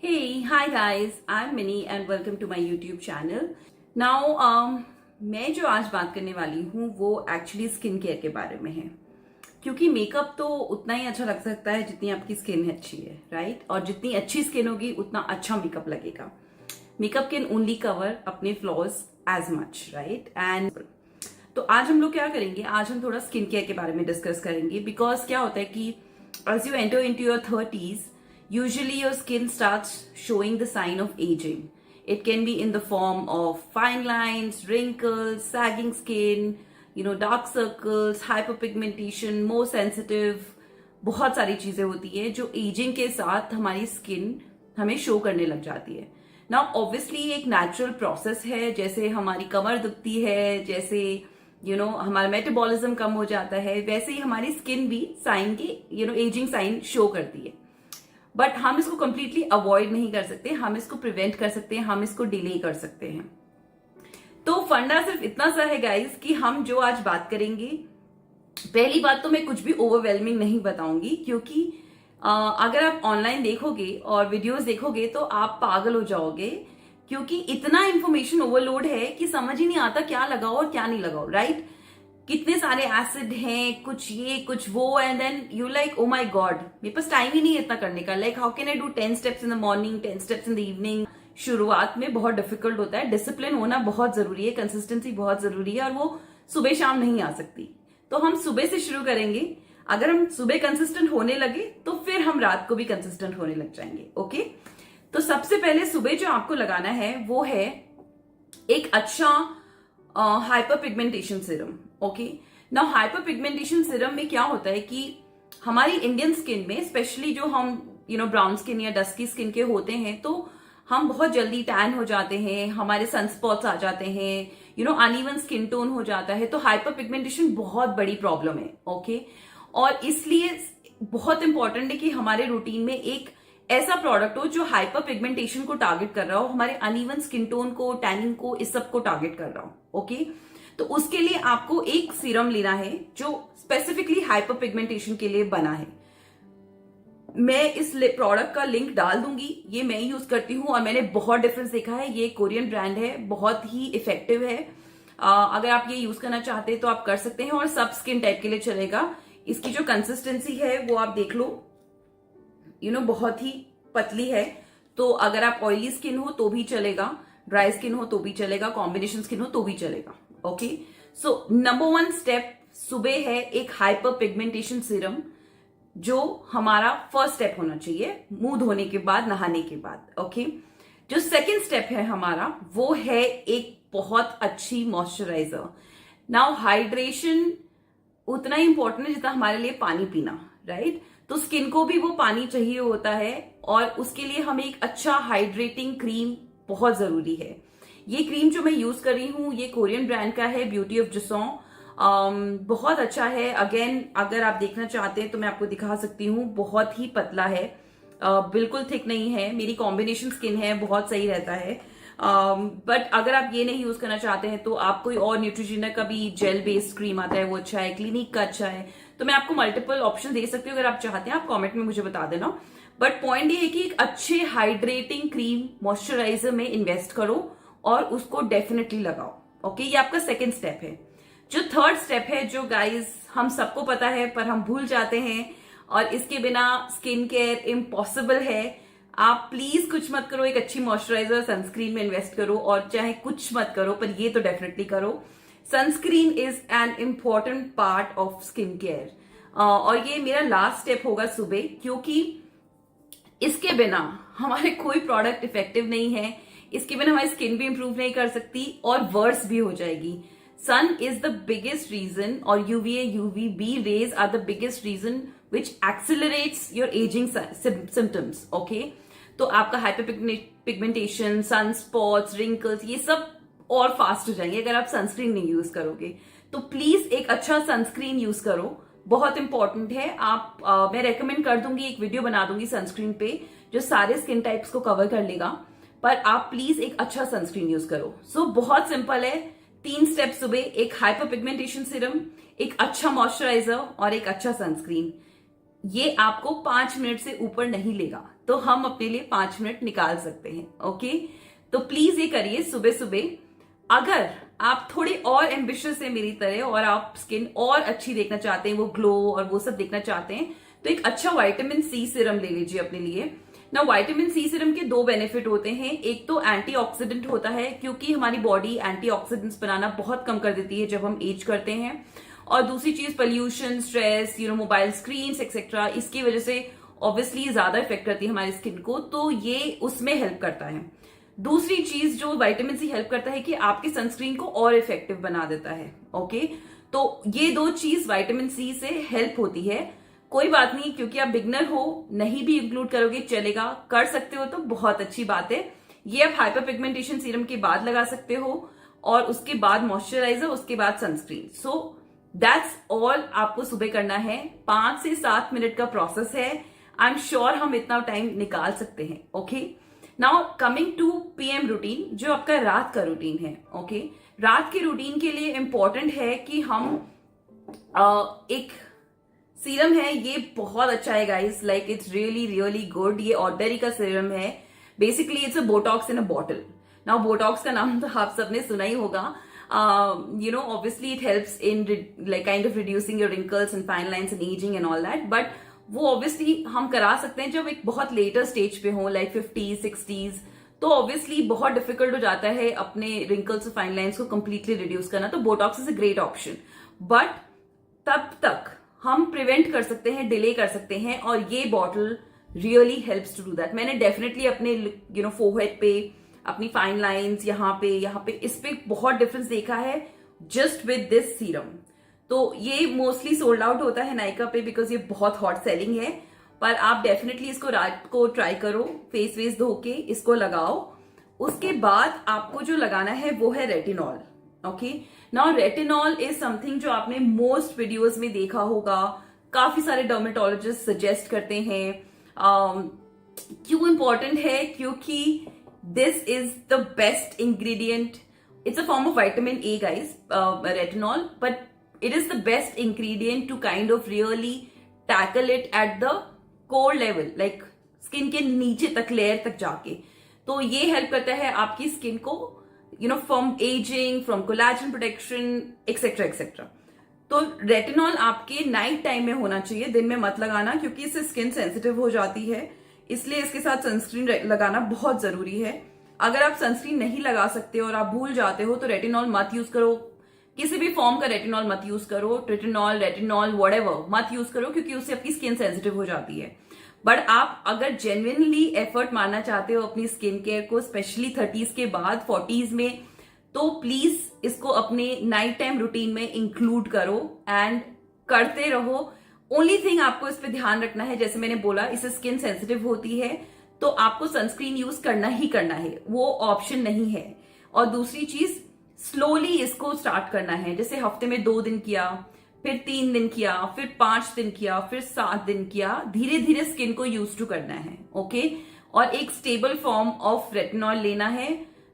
Hey, hi guys, I'm Minnie and welcome to my YouTube channel. Now, मैं जो आज बात करने वाली हूँ वो एक्चुअली स्किन केयर के बारे में है क्योंकि मेकअप तो उतना ही अच्छा लग सकता है जितनी आपकी स्किन अच्छी है, राइट? और जितनी अच्छी स्किन होगी उतना अच्छा मेकअप लगेगा. मेकअप कैन ओनली कवर अपने flaws as much, right? And तो आज हम लोग क्या करेंगे, आज हम थोड़ा स्किन केयर के बारे में डिस्कस करेंगे बिकॉज क्या होता है कि as you enter into your 30s, usually your skin starts showing the sign of aging. It can be in the form of fine lines, wrinkles, sagging skin, dark circles, hyperpigmentation, more sensitive. बहुत सारी चीजें होती है जो ageing के साथ हमारी skin हमें शो करने लग जाती है. नाउ ऑब्वियसली एक नेचुरल प्रोसेस है, जैसे हमारी कमर दुखती है, जैसे हमारा मेटाबॉलिज्म कम हो जाता है, वैसे ही हमारी स्किन भी साइन की एजिंग साइन शो करती है. बट हम इसको कंप्लीटली अवॉइड नहीं कर सकते, हम इसको प्रिवेंट कर सकते हैं, हम इसको डिले कर सकते हैं. तो फंडा सिर्फ इतना सा है गाइस कि हम जो आज बात करेंगे, पहली बात तो मैं कुछ भी ओवरवेलमिंग नहीं बताऊंगी क्योंकि अगर आप ऑनलाइन देखोगे और वीडियोस देखोगे तो आप पागल हो जाओगे क्योंकि इतना इंफॉर्मेशन ओवरलोड है कि समझ ही नहीं आता क्या लगाओ और क्या नहीं लगाओ, राइट? कितने सारे एसिड हैं, कुछ ये कुछ वो, and then you like oh my God, मेरे पास टाइम ही नहीं है इतना करने का. Like how can I do 10 steps in the morning, 10 steps in the evening. शुरुआत में बहुत डिफिकल्ट होता है. डिसिप्लिन होना बहुत जरूरी है, कंसिस्टेंसी बहुत जरूरी है और वो सुबह शाम नहीं आ सकती. तो हम सुबह से शुरू करेंगे. अगर हम सुबह कंसिस्टेंट होने लगे तो फिर हम रात को भी कंसिस्टेंट होने लग जाएंगे. ओके, तो सबसे पहले सुबह जो आपको लगाना है वो है एक अच्छा hyper pigmentation serum. Okay, now hyper pigmentation serum में क्या होता है कि हमारी इंडियन स्किन में स्पेशली जो हम ब्राउन स्किन या डस्की स्किन के होते हैं तो हम बहुत जल्दी टैन हो जाते हैं, हमारे सनस्पॉट्स आ जाते हैं, अनइवन स्किन टोन हो जाता है. तो हाइपर पिगमेंटेशन बहुत बड़ी प्रॉब्लम है. ओके, और इसलिए बहुत इंपॉर्टेंट है कि हमारे रूटीन में एक ऐसा प्रोडक्ट हो जो हाइपर पिगमेंटेशन को टारगेट कर रहा हो, हमारे अनइवन स्किन टोन को, टैनिंग को, इस सब को टारगेट कर रहा हो. ओके, तो उसके लिए आपको एक सीरम लेना है जो स्पेसिफिकली हाइपर पिगमेंटेशन के लिए बना है. मैं इस प्रोडक्ट का लिंक डाल दूंगी. ये मैं यूज करती हूं और मैंने बहुत डिफरेंस देखा है. ये कोरियन ब्रांड है, बहुत ही इफेक्टिव है. अगर आप ये यूज करना चाहते हैं तो आप कर सकते हैं और सब स्किन टाइप के लिए चलेगा. इसकी जो कंसिस्टेंसी है वो आप देख लो, बहुत ही पतली है. तो अगर आप ऑयली स्किन हो तो भी चलेगा, ड्राई स्किन हो तो भी चलेगा, कॉम्बिनेशन स्किन हो तो भी चलेगा. ओके, सो नंबर 1 स्टेप सुबह है एक हाइपर पिगमेंटेशन सीरम, जो हमारा फर्स्ट स्टेप होना चाहिए मुंह धोने के बाद, नहाने के बाद. ओके, जो सेकेंड स्टेप है हमारा वो है एक बहुत अच्छी मॉइस्चराइजर. नाउ हाइड्रेशन उतना ही इंपॉर्टेंट है जितना हमारे लिए पानी पीना, राइट? तो स्किन को भी वो पानी चाहिए होता है और उसके लिए हमें एक अच्छा हाइड्रेटिंग क्रीम बहुत जरूरी है. ये क्रीम जो मैं यूज कर रही हूँ ये कोरियन ब्रांड का है, ब्यूटी ऑफ जोसों. बहुत अच्छा है. अगेन अगर आप देखना चाहते हैं तो मैं आपको दिखा सकती हूँ. बहुत ही पतला है, बिल्कुल थिक नहीं है. मेरी कॉम्बिनेशन स्किन है, बहुत सही रहता है. बट अगर आप ये नहीं यूज करना चाहते हैं तो आप कोई और न्यूट्रिजिना का भी जेल बेस्ड क्रीम आता है, वो अच्छा है. क्लिनिक का अच्छा है. तो मैं आपको मल्टीपल ऑप्शन दे सकती हूँ. अगर आप चाहते हैं आप कमेंट में मुझे बता देना. बट पॉइंट ये है कि एक अच्छे हाइड्रेटिंग क्रीम मॉइस्चराइजर में इन्वेस्ट करो और उसको डेफिनेटली लगाओ. ओके, ये आपका सेकेंड स्टेप है. जो थर्ड स्टेप है, जो गाइज हम सबको पता है पर हम भूल जाते हैं और इसके बिना स्किन केयर इम्पॉसिबल है. आप प्लीज कुछ मत करो, एक अच्छी मॉइस्चराइजर सनस्क्रीन में इन्वेस्ट करो, और चाहे कुछ मत करो पर ये तो डेफिनेटली करो. Sunscreen is an important part of skin care. और ये मेरा लास्ट स्टेप होगा सुबह, क्योंकि इसके बिना हमारे कोई प्रोडक्ट इफेक्टिव नहीं है. इसके बिना हमारी स्किन भी इंप्रूव नहीं कर सकती और वर्स भी हो जाएगी. Sun is the biggest reason, और UVA UVB rays are the biggest reason which accelerates your ageing symptoms. Okay, तो आपका hyper pigmentation, sun spots, wrinkles, ये सब और फास्ट हो जाएंगे अगर आप सनस्क्रीन नहीं यूज करोगे. तो प्लीज एक अच्छा सनस्क्रीन यूज करो, बहुत इंपॉर्टेंट है. आप मैं रेकमेंड कर दूंगी, एक वीडियो बना दूंगी सनस्क्रीन पे जो सारे स्किन टाइप्स को कवर कर लेगा. पर आप प्लीज एक अच्छा सनस्क्रीन यूज करो. सो बहुत सिंपल है. 3 स्टेप सुबह, एक हाइपर पिगमेंटेशन सीरम, एक अच्छा मॉइस्चराइजर और एक अच्छा सनस्क्रीन. ये आपको 5 मिनट से ऊपर नहीं लेगा, तो हम अपने लिए 5 मिनट निकाल सकते हैं। ओके, तो प्लीज ये करिए सुबह सुबह। अगर आप थोड़े और एम्बिशियस है मेरी तरह और आप स्किन और अच्छी देखना चाहते हैं, वो ग्लो और वो सब देखना चाहते हैं, तो एक अच्छा विटामिन सी सीरम ले लीजिए अपने लिए ना। विटामिन सी सीरम के 2 बेनिफिट होते हैं। एक तो एंटीऑक्सीडेंट होता है, क्योंकि हमारी बॉडी एंटीऑक्सीडेंट्स बनाना बहुत कम कर देती है जब हम एज करते हैं। और दूसरी चीज, pollution, stress, mobile screen etcetera, इसकी वजह से ऑब्वियसली ज्यादा इफेक्ट करती है हमारी स्किन को, तो ये उसमें हेल्प करता है। दूसरी चीज जो विटामिन सी हेल्प करता है कि आपकी सनस्क्रीन को और इफेक्टिव बना देता है। ओके, तो ये 2 चीज विटामिन सी से हेल्प होती है। कोई बात नहीं, क्योंकि आप बिगनर हो, नहीं भी इंक्लूड करोगे चलेगा, कर सकते हो तो बहुत अच्छी बात है। ये आप हाइपर पिगमेंटेशन सीरम के बाद लगा सकते हो, और उसके बाद मॉइस्चराइजर, उसके बाद सनस्क्रीन। सो दैट्स ऑल आपको सुबह करना है। 5 से 7 मिनट का प्रोसेस है। आई एम श्योर हम इतना टाइम निकाल सकते हैं। Okay, now coming to PM routine, जो आपका रात का रूटीन है। ओके, रात के रूटीन के लिए इंपॉर्टेंट है कि हम एक सीरम है, ये बहुत अच्छा है guys, like it's really really good. ये ऑर्डिनरी का सीरम है, basically it's a Botox in a bottle. Now Botox का नाम तो आप सबने सुना ही होगा। Obviously it helps in like kind of reducing your wrinkles and fine lines and aging and all that, but वो ऑब्वियसली हम करा सकते हैं जब एक बहुत लेटर स्टेज पे हो, लाइक 50s 60s, तो ऑब्वियसली बहुत डिफिकल्ट हो जाता है अपने रिंकल्स और फाइन लाइंस को कंप्लीटली रिड्यूस करना। तो Botox is a great option, but तब तक हम प्रिवेंट कर सकते हैं, डिले कर सकते हैं, और ये bottle really helps to do that. मैंने डेफिनेटली अपने फोरहेड पे, अपनी फाइन लाइंस, यहाँ पे इस पे बहुत डिफरेंस देखा है जस्ट विद दिस सीरम। तो ये मोस्टली सोल्ड आउट होता है नायका पे, बिकॉज ये बहुत हॉट सेलिंग है, पर आप डेफिनेटली इसको रात को ट्राई करो, फेस वेस धो के इसको लगाओ। उसके बाद आपको जो लगाना है वो है retinol. Okay, now retinol is something जो आपने मोस्ट वीडियोस में देखा होगा, काफी सारे डर्मेटोलॉजिस्ट सजेस्ट करते हैं। क्यों इंपॉर्टेंट है? क्योंकि this is the best ingredient. It's a form of vitamin A, guys, retinol, but it is the best ingredient to kind of really tackle it at the core level, like skin के नीचे तक, layer तक जाके। तो ये help करता है आपकी स्किन को, from aging, from collagen protection, etc etc। तो रेटिनॉल आपके नाइट टाइम में होना चाहिए, दिन में मत लगाना, क्योंकि इससे स्किन सेंसिटिव हो जाती है, इसलिए इसके साथ सनस्क्रीन लगाना बहुत जरूरी है। अगर आप सनस्क्रीन नहीं लगा सकते और आप भूल जाते हो तो रेटिनॉल मत यूज करो, किसी भी फॉर्म का रेटिनॉल मत यूज करो, ट्रिटिनॉल, रेटिनॉल, व्हाटएवर मत यूज करो, क्योंकि उससे आपकी स्किन सेंसिटिव हो जाती है। बट आप अगर जेन्युइनली एफर्ट मारना चाहते हो अपनी स्किन केयर को, स्पेशली 30s के बाद 40s में, तो प्लीज इसको अपने नाइट टाइम रूटीन में इंक्लूड करो एंड करते रहो। ओनली थिंग आपको इस पे ध्यान रखना है, जैसे मैंने बोला, इससे स्किन सेंसिटिव होती है, तो आपको सनस्क्रीन यूज करना ही करना है, वो ऑप्शन नहीं है। और दूसरी चीज, स्लोली इसको स्टार्ट करना है, जैसे हफ्ते में 2 दिन किया, फिर 3 दिन किया, फिर 5 दिन किया, फिर 7 दिन किया, धीरे धीरे स्किन को यूज टू करना है। ओके, और एक स्टेबल फॉर्म ऑफ रेटिनॉल लेना है,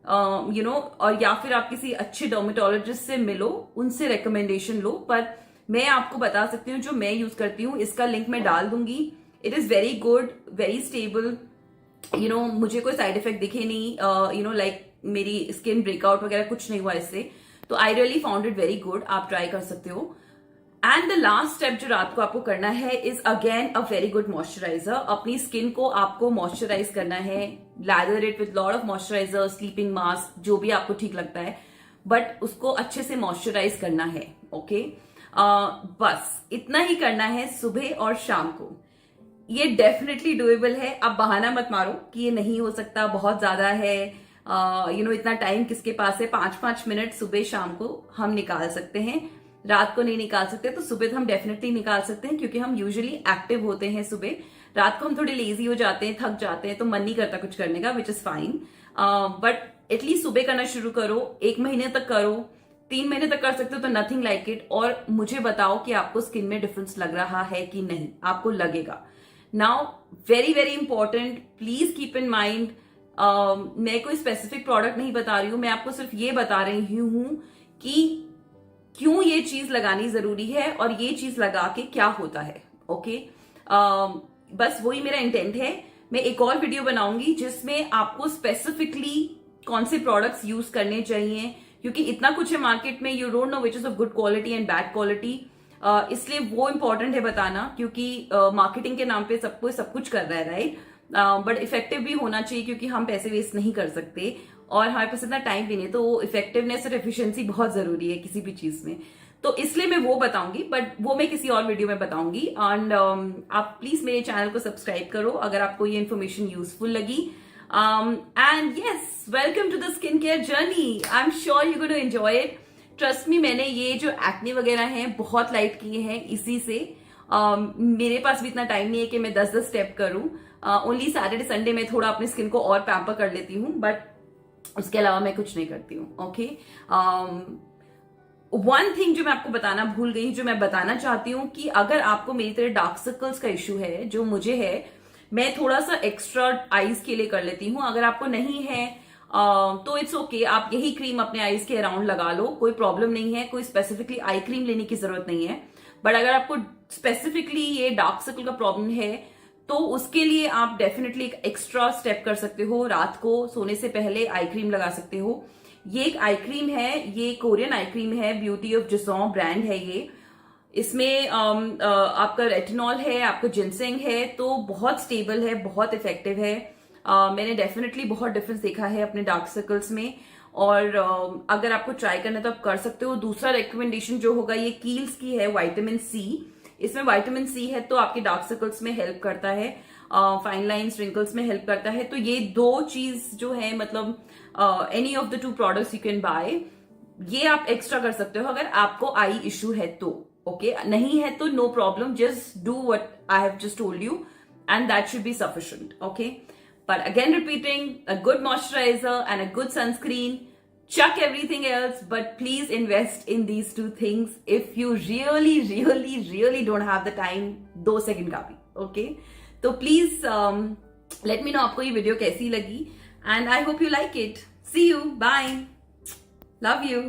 और या फिर आप किसी अच्छे डर्मेटोलॉजिस्ट से मिलो, उनसे रिकमेंडेशन लो। पर मैं आपको बता सकती हूँ जो मैं यूज करती हूँ, इसका लिंक मैं डाल दूंगी। It is very good, very stable, मुझे कोई साइड इफेक्ट दिखे नहीं, लाइक मेरी स्किन ब्रेकआउट वगैरह कुछ नहीं हुआ इससे, तो I really found it very good, आप ट्राई कर सकते हो। एंड द लास्ट स्टेप जो रात को आपको करना है is again a very good moisturiser. अपनी स्किन को आपको मॉइस्चराइज करना है, leather it with lot of moisturiser, sleeping mask, जो भी आपको ठीक लगता है, बट उसको अच्छे से मॉइस्चराइज करना है। ओके, बस इतना ही करना है सुबह और शाम को। ये डेफिनेटली डुएबल है। अब बहाना मत मारो कि ये नहीं हो सकता, बहुत ज्यादा है, इतना टाइम किसके पास है। 5-5 मिनट सुबह शाम को हम निकाल सकते हैं, रात को नहीं निकाल सकते तो सुबह तो हम डेफिनेटली निकाल सकते हैं, क्योंकि हम यूजुअली एक्टिव होते हैं सुबह। रात को हम थोड़े लेजी हो जाते हैं, थक जाते हैं, तो मन नहीं करता कुछ करने का, which is fine. But at least सुबह करना शुरू करो, 1 महीने तक करो, 3 महीने तक कर सकते हो तो नथिंग लाइक इट। और मुझे बताओ कि आपको स्किन में डिफरेंस लग रहा है कि नहीं, आपको लगेगा। Now very very important, please keep in mind, मैं कोई स्पेसिफिक प्रोडक्ट नहीं बता रही हूं, मैं आपको सिर्फ ये बता रही हूं कि क्यों ये चीज लगानी जरूरी है और ये चीज लगा के क्या होता है। ओके, बस वही मेरा इंटेंट है। मैं एक और वीडियो बनाऊंगी जिसमें आपको स्पेसिफिकली कौन से प्रोडक्ट्स यूज करने चाहिए, क्योंकि इतना कुछ है मार्केट में, you don't know which is of good quality and bad quality. इसलिए वो इंपॉर्टेंट है बताना, क्योंकि मार्केटिंग के नाम पे सबको सब कुछ कर रहा है, राइट? बट इफेक्टिव भी होना चाहिए, क्योंकि हम पैसे वेस्ट नहीं कर सकते और हमारे पास इतना टाइम भी नहीं, तो इफेक्टिवनेस और एफिशिएंसी बहुत जरूरी है किसी भी चीज में। तो इसलिए मैं वो बताऊंगी, बट वो मैं किसी और वीडियो में बताऊंगी। एंड आप प्लीज मेरे चैनल को सब्सक्राइब करो अगर आपको ये इन्फॉर्मेशन यूजफुल लगी। And yes, welcome to the skin care journey. I am sure you going to enjoy it. Trust me, मैंने ये जो एक्ने वगैरह हैं बहुत लाइट किए हैं इसी से। मेरे पास भी इतना टाइम नहीं है कि मैं 10-10 स्टेप करूं। ओनली सैटरडे संडे में थोड़ा अपनी स्किन को और पैम्पर कर लेती हूँ, बट उसके अलावा मैं कुछ नहीं करती हूँ। ओके, वन थिंग जो मैं आपको बताना भूल गई, जो मैं बताना चाहती हूँ कि अगर आपको मेरी तरह डार्क सर्कल्स का इश्यू है, जो मुझे है, मैं थोड़ा सा एक्स्ट्रा आईज के लिए कर लेती हूँ। अगर आपको नहीं है तो इट्स ओके, आप यही क्रीम अपने आईज के अराउंड लगा लो, कोई प्रॉब्लम नहीं है। कोई स्पेसिफिकली आई क्रीम लेने की जरूरत नहीं है। बट अगर आपको स्पेसिफिकली ये डार्क सर्कल का प्रॉब्लम है तो उसके लिए आप डेफिनेटली एक एक्स्ट्रा स्टेप कर सकते हो। रात को सोने से पहले आई क्रीम लगा सकते हो। ये एक आई क्रीम है, ये कोरियन आई क्रीम है, ब्यूटी ऑफ जिसॉन ब्रांड है ये। इसमें आपका रेटिनॉल है, आपका जिनसेंग है, तो बहुत स्टेबल है, बहुत इफेक्टिव है। मैंने डेफिनेटली बहुत डिफरेंस देखा है अपने डार्क सर्कल्स में। और अगर आपको ट्राई करना है तो आप कर सकते हो। दूसरा रिकमेंडेशन जो होगा, ये कील्स की है, विटामिन सी। इसमें विटामिन सी है तो आपके डार्क सर्कल्स में हेल्प करता है, फाइन लाइन्स रिंकल्स में हेल्प करता है। तो ये दो चीज जो है, मतलब any of the 2 products you can buy. ये आप एक्स्ट्रा कर सकते हो अगर आपको आई इश्यू है तो। ओके, नहीं है तो no problem, just do what I have just told you and that should be sufficient. Okay, but again repeating, a good moisturizer and a good sunscreen, chuck everything else, but please invest in these 2 things if you really don't have the time 2 second का भी। okay, तो please let me know आपको ये video कैसी लगी, and I hope you like it. See you, bye, love you.